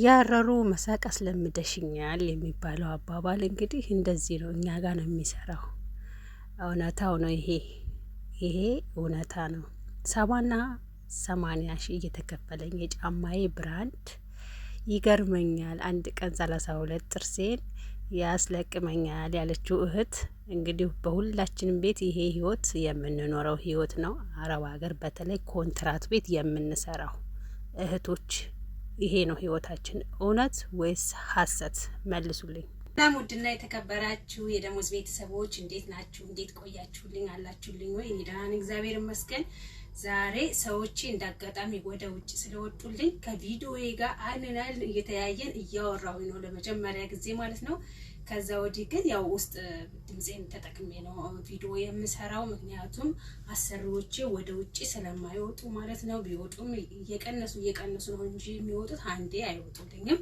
እያረሩ መሳቅ አስለምደሽኛል የሚባለው አባባል እንግዲህ እንደዚህ ነው። እኛ ጋር ነው የሚሰራው። እውነታው ነው ይሄ እውነታ ነው። 70 እና 80 ሺህ እየተከፈለኝ የጫማዬ ብራንድ ይገርመኛል። አንድ ቀን 32 ጥርሴን ያስለቅመኛል ያለችው እህት እንግዲህ በሁላችንም ቤት ይሄ ህይወት የምንኖረው ህይወት ነው። አረብ ሀገር በተለይ ኮንትራት ቤት የምንሰራው እህቶች ይሄ ነው ህይወታችን። እውነት ወይስ ሀሰት? መልሱልኝ። ሰላም ውድና የተከበራችሁ የደሞዝ ቤተሰቦች እንዴት ናችሁ? እንዴት ቆያችሁልኝ? አላችሁልኝ ወይ? እኔ ደህና ነኝ እግዚአብሔር ይመስገን። ዛሬ ሰዎቼ እንዳጋጣሚ ወደ ውጭ ስለወጡልኝ ከቪዲዮዬ ጋር አይነናል እየተያየን እያወራሁኝ ነው ለመጀመሪያ ጊዜ ማለት ነው። ከዛ ወዲህ ግን ያው ውስጥ ድምጼን ተጠቅሜ ነው ቪዲዮ የምሰራው፣ ምክንያቱም አሰሪዎቼ ወደ ውጭ ስለማይወጡ ማለት ነው። ቢወጡም እየቀነሱ ነው እንጂ የሚወጡት አንዴ አይወጡልኝም።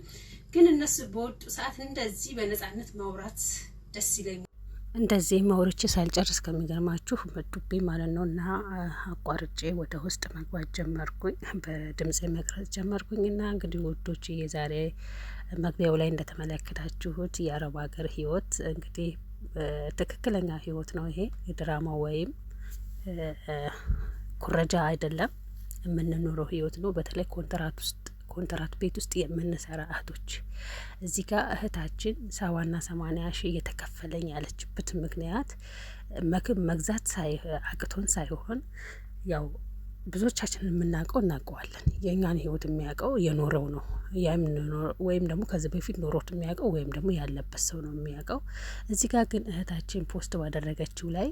ግን እነሱ በወጡ ሰዓት እንደዚህ በነፃነት ማውራት ደስ ይለኛል። እንደዚህ ማውርቼ ሳልጨርስ ከሚገርማችሁ መጡብኝ ማለት ነው። እና አቋርጬ ወደ ውስጥ መግባት ጀመርኩኝ፣ በድምጼ መቅረጽ ጀመርኩኝ። እና እንግዲህ ውዶች የዛሬ መግቢያው ላይ እንደተመለከታችሁት የአረብ ሀገር ህይወት እንግዲህ ትክክለኛ ህይወት ነው። ይሄ የድራማ ወይም ኩረጃ አይደለም፣ የምንኖረው ህይወት ነው። በተለይ ኮንትራት ቤት ውስጥ የምንሰራ እህቶች እዚህ ጋር እህታችን 70 እና 80 ሺህ እየተከፈለኝ ያለችበት ምክንያት መግዛት አቅቶን ሳይሆን ያው ብዙዎቻችን የምናውቀው እናውቀዋለን። የእኛን ህይወት የሚያውቀው የኖረው ነው ወይም ደግሞ ከዚህ በፊት ኖሮት የሚያውቀው ወይም ደግሞ ያለበት ሰው ነው የሚያውቀው። እዚህ ጋር ግን እህታችን ፖስት ባደረገችው ላይ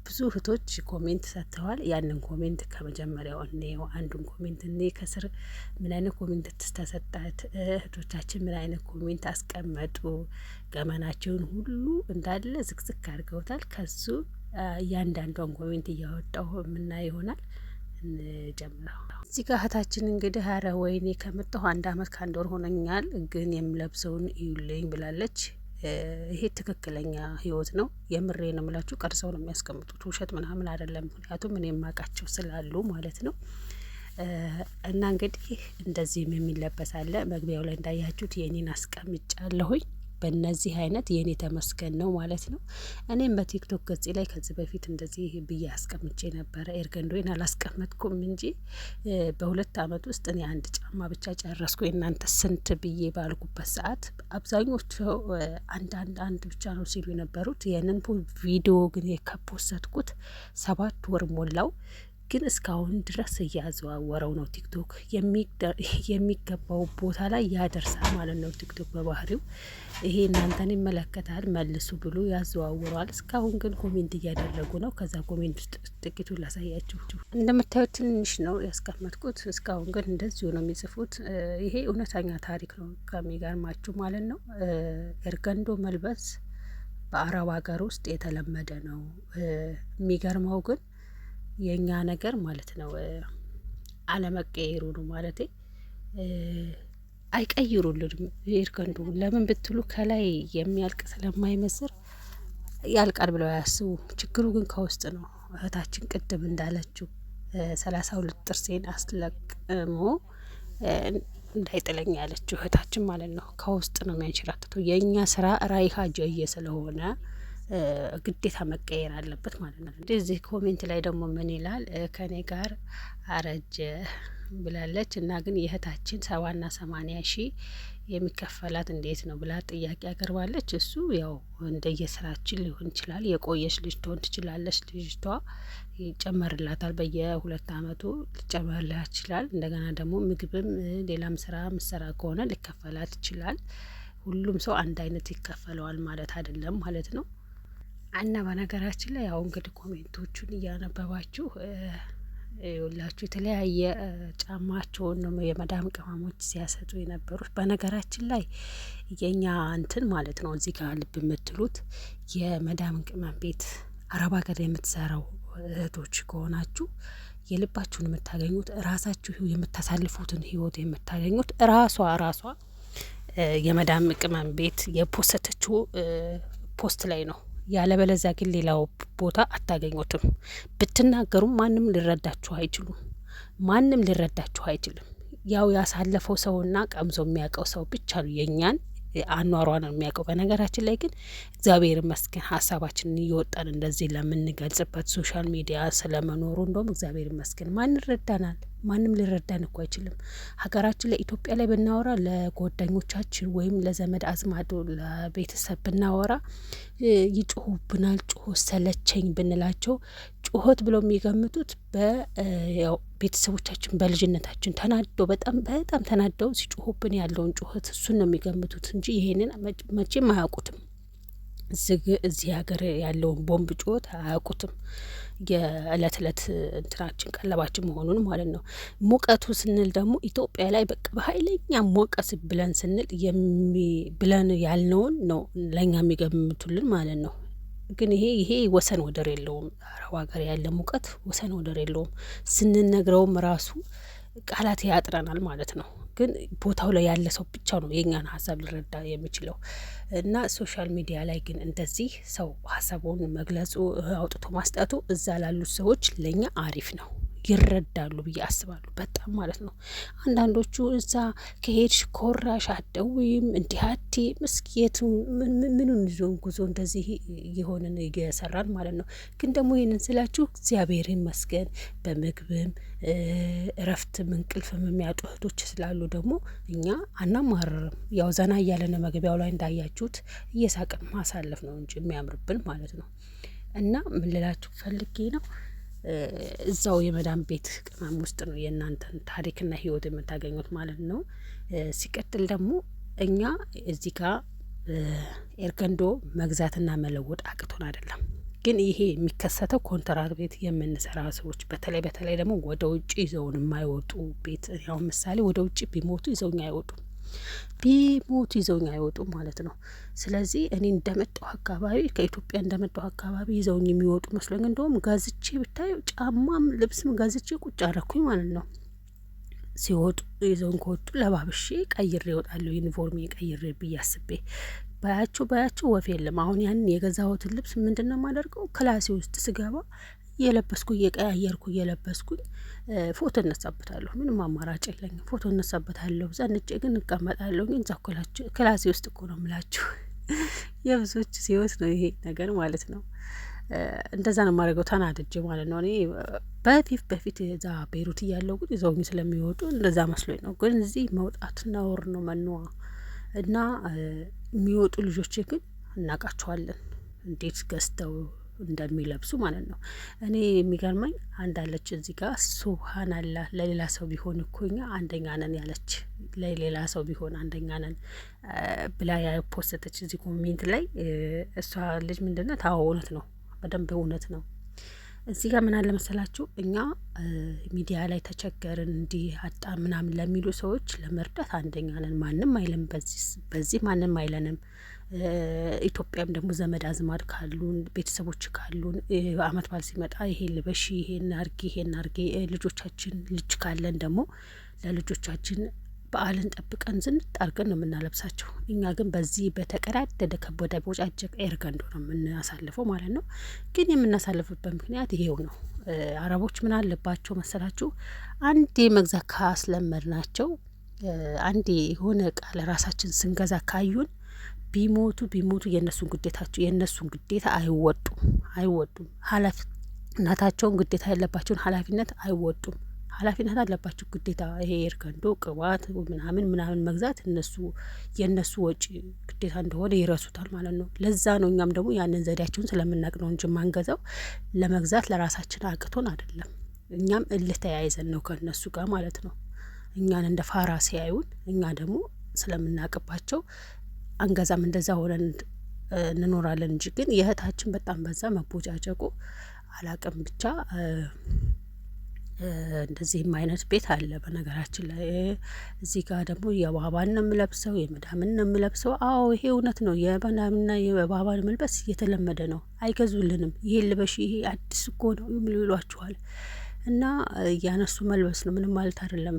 ብዙ እህቶች ኮሜንት ሰጥተዋል። ያንን ኮሜንት ከመጀመሪያው እንየው። አንዱን ኮሜንት እኔ ከስር ምን አይነት ኮሜንት ተሰጣት፣ እህቶቻችን ምን አይነት ኮሜንት አስቀመጡ፣ ገመናቸውን ሁሉ እንዳለ ዝቅዝቅ አድርገውታል። ከሱ እያንዳንዷን ኮሜንት እያወጣሁ የምናየው ይሆናል። እንጀምረው። እዚህ ጋር እህታችን እንግዲህ ኧረ ወይኔ ከመጣሁ 1 አመት ከ1 ወር ሆነኛል፣ ግን የምለብሰውን እዩልኝ ብላለች። ይሄ ትክክለኛ ህይወት ነው። የምሬ ነው የምላችሁ። ቀርጸው ነው የሚያስቀምጡት፣ ውሸት ምናምን አይደለም። ምክንያቱም እኔ የማውቃቸው ስላሉ ማለት ነው። እና እንግዲህ እንደዚህም የሚለበስ አለ። መግቢያው ላይ እንዳያችሁት የኔን አስቀምጫለሁኝ። በእነዚህ አይነት የኔ ተመስገን ነው ማለት ነው። እኔም በቲክቶክ ገጽ ላይ ከዚህ በፊት እንደዚህ ብዬ አስቀምጬ ነበረ። ኤርገንዶይን አላስቀመጥኩም እንጂ በ2 አመት ውስጥ እኔ 1 ጫማ ብቻ ጨረስኩ። የእናንተ ስንት ብዬ ባልኩበት ሰዓት አብዛኞቹ አንድ ብቻ ነው ሲሉ የነበሩት። ይህንን ቪዲዮ ግን ከፖስትኩት 7 ወር ሞላው። ግን እስካሁን ድረስ እያዘዋወረው ነው። ቲክቶክ የሚገባው ቦታ ላይ ያደርሳል ማለት ነው። ቲክቶክ በባህሪው ይሄ እናንተን ይመለከታል መልሱ ብሎ ያዘዋውረዋል። እስካሁን ግን ኮሜንት እያደረጉ ነው። ከዛ ኮሜንት ውስጥ ጥቂቱን ላሳያችሁ። እንደምታዩት ትንሽ ነው ያስቀመጥኩት። እስካሁን ግን እንደዚሁ ነው የሚጽፉት። ይሄ እውነተኛ ታሪክ ነው ከሚገርማችሁ ማለት ነው። ኤርገንዶ መልበስ በአረብ ሀገር ውስጥ የተለመደ ነው። የሚገርመው ግን የኛ ነገር ማለት ነው አለመቀየሩ ነው። ማለት አይቀይሩልንም። ኤርገንዶ ለምን ብትሉ ከላይ የሚያልቅ ስለማይመስል ያልቃል ብለው አያስቡም። ችግሩ ግን ከውስጥ ነው። እህታችን ቅድም እንዳለችው 32 ጥርሴን አስለቅሞ እንዳይጥለኝ ያለችው እህታችን ማለት ነው። ከውስጥ ነው የሚያንሸራትተው። የእኛ ስራ ራይሃ ጀየ ስለሆነ ግዴታ መቀየር አለበት ማለት ነው። እዚህ ኮሜንት ላይ ደግሞ ምን ይላል? ከኔ ጋር አረጀ ብላለች። እና ግን የእህታችን 70 እና 80 ሺህ የሚከፈላት እንዴት ነው ብላ ጥያቄ ያቀርባለች። እሱ ያው እንደየስራችን ሊሆን ይችላል። የቆየች ልጅ ትሆን ትችላለች። ልጅቷ ይጨመርላታል፣ በየ2 አመቱ ሊጨመርላት ይችላል። እንደገና ደግሞ ምግብም ሌላም ስራ ምሰራ ከሆነ ሊከፈላት ይችላል። ሁሉም ሰው አንድ አይነት ይከፈለዋል ማለት አይደለም ማለት ነው። እና በነገራችን ላይ ያው እንግዲህ ኮሜንቶቹን እያነበባችሁ ሁላችሁ የተለያየ ጫማቸውን ነው የመዳም ቅመሞች ሲያሰጡ የነበሩት። በነገራችን ላይ የኛ እንትን ማለት ነው እዚህ ጋር ልብ የምትሉት የመዳም ቅመም ቤት አረብ ሀገር የምትሰራው እህቶች ከሆናችሁ የልባችሁን የምታገኙት ራሳችሁ የምታሳልፉትን ህይወት የምታገኙት ራሷ የመዳም ቅመም ቤት የፖስተችው ፖስት ላይ ነው። ያለበለዚያ ግን ሌላው ቦታ አታገኙትም። ብትናገሩም ማንም ሊረዳችሁ አይችልም። ያው ያሳለፈው ሰውና ቀምሶ የሚያውቀው ሰው ብቻ ነው የእኛን አኗሯ ነው የሚያውቀው። በነገራችን ላይ ግን እግዚአብሔር ይመስገን ሀሳባችንን እየወጣን እንደዚህ ለምንገልጽበት ሶሻል ሚዲያ ስለመኖሩ እንደውም እግዚአብሔር ይመስገን። ማን ይረዳናል? ማንም ሊረዳን እኮ አይችልም። ሀገራችን ላይ ኢትዮጵያ ላይ ብናወራ ለጓደኞቻችን ወይም ለዘመድ አዝማዶ ለቤተሰብ ብናወራ ይጮሁብናል። ጮሆ ሰለቸኝ ብንላቸው ጩኸት ብለው የሚገምቱት ያው ቤተሰቦቻችን በልጅነታችን ተናደው በጣም ተናደው ሲጮሁብን ያለውን ጩኸት እሱን ነው የሚገምቱት እንጂ ይሄንን መቼም አያውቁትም። እዚህ ሀገር ያለውን ቦምብ ጩኸት አያውቁትም። የእለት እለት እንትናችን ቀለባችን መሆኑን ማለት ነው። ሙቀቱ ስንል ደግሞ ኢትዮጵያ ላይ በቃ በኃይለኛ ሞቀስ ብለን ስንል ብለን ያልነውን ነው ለእኛ የሚገምቱልን ማለት ነው። ግን ይሄ ወሰን ወደር የለውም። አረብ ሀገር ያለ ሙቀት ወሰን ወደር የለውም። ስንነግረውም ራሱ ቃላት ያጥረናል ማለት ነው። ግን ቦታው ላይ ያለ ሰው ብቻ ነው የእኛን ሀሳብ ሊረዳ የሚችለው። እና ሶሻል ሚዲያ ላይ ግን እንደዚህ ሰው ሀሳቡን መግለጹ አውጥቶ ማስጣቱ እዛ ላሉት ሰዎች ለእኛ አሪፍ ነው፣ ይረዳሉ ብዬ አስባለሁ። በጣም ማለት ነው። አንዳንዶቹ እዛ ከሄድሽ ኮራሽ አትደውይም እንዲህ አቲ ምስኪየቱ ምኑን ይዞን ጉዞ እንደዚህ የሆንን እየሰራን ማለት ነው። ግን ደግሞ ይህንን ስላችሁ እግዚአብሔር ይመስገን በምግብም እረፍትም እንቅልፍም የሚያጡ እህቶች ስላሉ ደግሞ እኛ አናማርርም። ያው ዘና እያለን መግቢያው ላይ እንዳያችሁት እየሳቅን ማሳለፍ ነው እንጂ የሚያምርብን ማለት ነው። እና ምን ልላችሁ ፈልጌ ነው እዛው የመዳም ቤት ቅመም ውስጥ ነው የእናንተን ታሪክና ህይወት የምታገኙት ማለት ነው። ሲቀጥል ደግሞ እኛ እዚህ ጋር ኤርገንዶ መግዛትና መለወጥ አቅቶን አይደለም። ግን ይሄ የሚከሰተው ኮንትራት ቤት የምንሰራ ሰዎች በተለይ ደግሞ ወደ ውጭ ይዘውን የማይወጡ ቤት ያው ምሳሌ ወደ ውጭ ቢሞቱ ይዘውኝ አይወጡም ይዘውኝ አይወጡም ማለት ነው። ስለዚህ እኔ እንደመጣሁ አካባቢ ከኢትዮጵያ እንደመጣሁ አካባቢ ይዘውኝ የሚወጡ መስሎኝ እንደውም ጋዝቼ ብታዩ ጫማም ልብስም ጋዝቼ ቁጭ አረኩኝ ማለት ነው። ሲወጡ ይዘውን ከወጡ ለባብሼ ቀይሬ እወጣለሁ። ዩኒፎርሜ ቀይሬ ብዬ አስቤ ባያቸው ወፍ የለም። አሁን ያንን የገዛሁትን ልብስ ምንድነው የማደርገው? ክላሴ ውስጥ ስገባ እየለበስኩ እየለበስኩኝ ፎቶ እነሳበታለሁ። ምንም አማራጭ የለኝም። ፎቶ እነሳበታለሁ። ዘንጬ ግን እቀመጣለሁ። ግን እዛው ክላሴ ውስጥ እኮ ነው የምላችሁ። የብዙዎች ህይወት ነው ይሄ ነገር ማለት ነው። እንደዛ ነው የማደርገው ተናድጄ ማለት ነው። እኔ በፊት እዛ ቤሩት እያለሁ ግን ይዘውኝ ስለሚወጡ እንደዛ መስሎኝ ነው። ግን እዚህ መውጣት ነውር ነው መንዋ እና የሚወጡ ልጆች ግን እናውቃቸዋለን እንዴት ገዝተው እንደሚለብሱ ማለት ነው። እኔ የሚገርመኝ አንዳለች እዚህ ጋር ሱብሃንአላህ ለሌላ ሰው ቢሆን እኮ እኛ አንደኛ ነን ያለች ለሌላ ሰው ቢሆን አንደኛ ነን ብላ ያፖስተች እዚህ ኮሜንት ላይ እሷ ልጅ ምንድነው ታው እውነት ነው፣ በደንብ እውነት ነው። እዚህ ጋር ምን አለ መሰላችሁ እኛ ሚዲያ ላይ ተቸገርን እንዲህ አጣ ምናምን ለሚሉ ሰዎች ለመርዳት አንደኛ ነን። ማንም አይለም በዚህ ማንም አይለንም። ኢትዮጵያም ደግሞ ዘመድ አዝማድ ካሉን ቤተሰቦች ካሉን አመት በዓል ሲመጣ ይሄን ልበሺ፣ ይሄን አርጊ ልጆቻችን ልጅ ካለን ደግሞ ለልጆቻችን በዓልን ጠብቀን ዝንጥ አድርገን ነው የምናለብሳቸው። እኛ ግን በዚህ በተቀዳደደ ከቦታ ቦጫጀቅ ኤርገንዶ ነው የምናሳልፈው ማለት ነው። ግን የምናሳልፍበት ምክንያት ይሄው ነው። አረቦች ምን አለባቸው መሰላችሁ? አንዴ መግዛት ካስለመድ ናቸው፣ አንዴ የሆነ እቃ ለራሳችን ስንገዛ ካዩን ቢሞቱ የእነሱን ግዴታ አይወጡም። ኃላፊነታቸውን ግዴታ ያለባቸውን ኃላፊነት አይወጡም። ኃላፊነት አለባቸው ግዴታ። ይሄ ኤርገንዶ ቅባት ምናምን መግዛት የእነሱ ወጪ ግዴታ እንደሆነ ይረሱታል ማለት ነው። ለዛ ነው እኛም ደግሞ ያንን ዘዴያቸውን ስለምናውቅ ነው እንጂ ማንገዛው ለመግዛት ለራሳችን አቅቶን አይደለም። እኛም እልህ ተያይዘን ነው ከእነሱ ጋር ማለት ነው። እኛን እንደ ፋራ ሲያዩን እኛ ደግሞ ስለምናውቅባቸው አንገዛም። እንደዛ ሆነን እንኖራለን እንጂ ግን የእህታችን በጣም በዛ መቦጫጨቁ አላቅም ብቻ እንደዚህም አይነት ቤት አለ በነገራችን ላይ። እዚህ ጋር ደግሞ የባባን ነው የምለብሰው የመዳምን ነው የምለብሰው። አዎ ይሄ እውነት ነው። የመዳምና የባባን መልበስ እየተለመደ ነው። አይገዙልንም። ይሄ ልበሽ ይሄ አዲስ እኮ ነው ይሏችኋል። እና እያነሱ መልበስ ነው፣ ምንም ማለት አይደለም።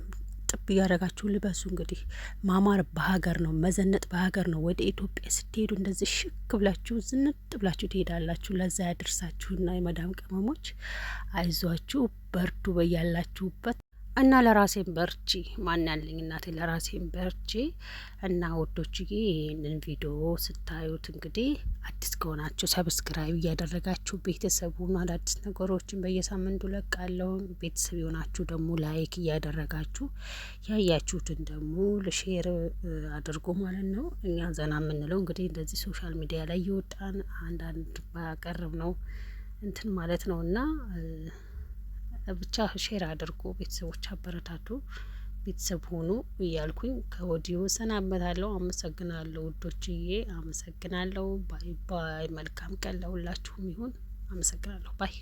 ጥብ እያደረጋችሁ ልበሱ። እንግዲህ ማማር በሀገር ነው፣ መዘነጥ በሀገር ነው። ወደ ኢትዮጵያ ስትሄዱ እንደዚህ ሽክ ብላችሁ ዝንጥ ብላችሁ ትሄዳላችሁ። ለዛ ያደርሳችሁና የመዳም ቅመሞች አይዟችሁ፣ በርዱ በያላችሁበት። እና ለራሴን በርቺ ማን ያለኝ እናቴ ለራሴን በርቺ። እና ውዶችዬ ይህንን ቪዲዮ ስታዩት እንግዲህ አዲስ ከሆናችሁ ሰብስክራይብ እያደረጋችሁ ቤተሰቡን አዳዲስ ነገሮችን በየሳምንቱ ለቃለሁ። ቤተሰብ የሆናችሁ ደግሞ ላይክ እያደረጋችሁ ያያችሁትን ደግሞ ለሼር አድርጎ ማለት ነው። እኛ ዘና የምንለው እንግዲህ እንደዚህ ሶሻል ሚዲያ ላይ እየወጣን አንዳንድ ባቀርብ ነው እንትን ማለት ነው እና ብቻ ሼር አድርጎ ቤተሰቦች አበረታቱ፣ ቤተሰብ ሆኑ እያልኩኝ ከወዲሁ ሰናበታለሁ። አመሰግናለሁ ውዶችዬ፣ አመሰግናለሁ። ባይ ባይ። መልካም ቀን ለሁላችሁም ይሁን። አመሰግናለሁ። ባይ